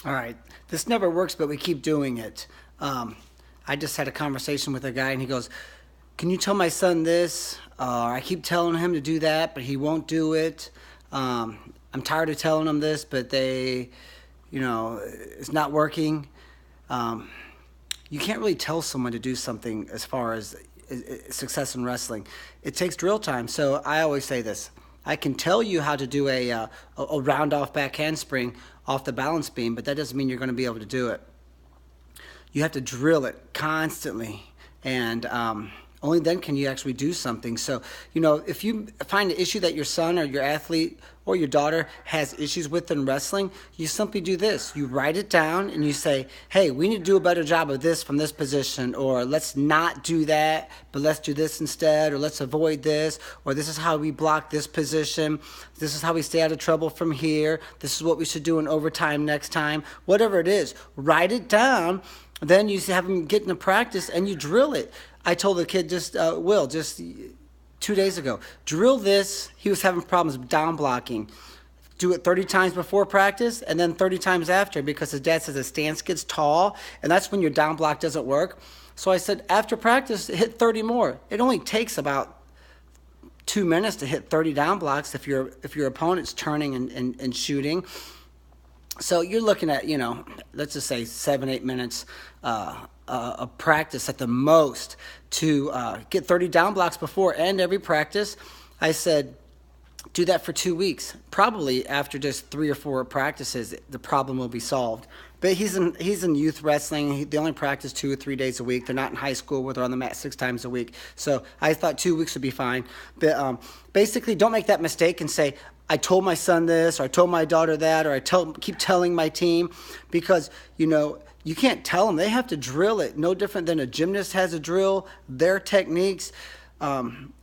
All right. This never works, but we keep doing it. I just had a conversation with a guy, and he goes, "Can you tell my son this?" I keep telling him to do that, but he won't do it. I'm tired of telling him this, but it's not working. Um, you can't really tell someone to do something as far as success in wrestling. It takes drill time. So I always say this: I can tell you how to do a round off back handspring off the balance beam, but that doesn't mean you're going to be able to do it. You have to drill it constantly, and only then can you actually do something. So, if you find an issue that your son or your athlete or your daughter has issues with in wrestling, you simply do this. You write it down and you say, hey, we need to do a better job of this from this position, or let's not do that, but let's do this instead, or let's avoid this, or this is how we block this position. This is how we stay out of trouble from here. This is what we should do in overtime next time. Whatever it is, write it down. Then you have them get into practice and you drill it. I told the kid just 2 days ago, drill this. He was having problems down blocking. Do it 30 times before practice and then 30 times after, because his dad says his stance gets tall and that's when your down block doesn't work. So I said, after practice, hit 30 more. It only takes about 2 minutes to hit 30 down blocks if your opponent's turning and shooting. So you're looking at, let's just say 7-8 minutes of practice at the most to get 30 down blocks before and every practice. I said, do that for 2 weeks. Probably after just 3 or 4 practices, the problem will be solved. But he's in youth wrestling. They only practice 2 or 3 days a week. They're not in high school where they're on the mat 6 times a week. So I thought 2 weeks would be fine. But basically, don't make that mistake and say, I told my son this, or I told my daughter that, or keep telling my team, because, you can't tell them. They have to drill it. No different than a gymnast has a drill, their techniques.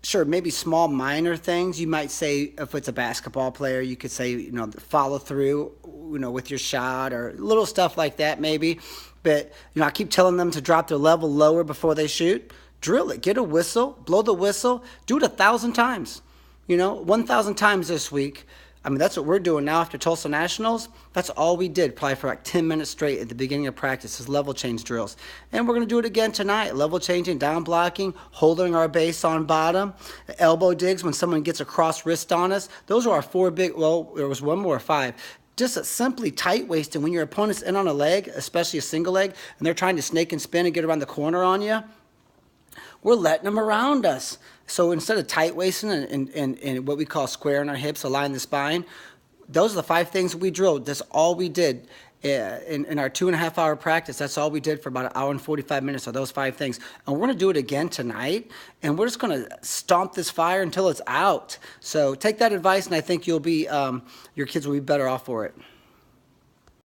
Sure, maybe small minor things. You might say, if it's a basketball player, you could say, follow through, with your shot, or little stuff like that maybe. But, I keep telling them to drop their level lower before they shoot. Drill it. Get a whistle. Blow the whistle. Do it 1,000 times. 1,000 times this week. I mean, that's what we're doing now after Tulsa Nationals. That's all we did, probably for like 10 minutes straight at the beginning of practice, is level change drills. And we're going to do it again tonight. Level changing, down blocking, holding our base on bottom, elbow digs when someone gets a cross wrist on us. Those are our 4 big, well, there was 1 more, 5. Just a simply tight waisting when your opponent's in on a leg, especially a single leg, and they're trying to snake and spin and get around the corner on you. We're letting them around us. So instead of tight waisting and what we call squaring our hips, align the spine, those are the 5 things we drilled. That's all we did in our 2.5 hour practice. That's all we did for about 1 hour and 45 minutes, are those 5 things. And we're going to do it again tonight, and we're just going to stomp this fire until it's out. So take that advice, and I think your kids will be better off for it.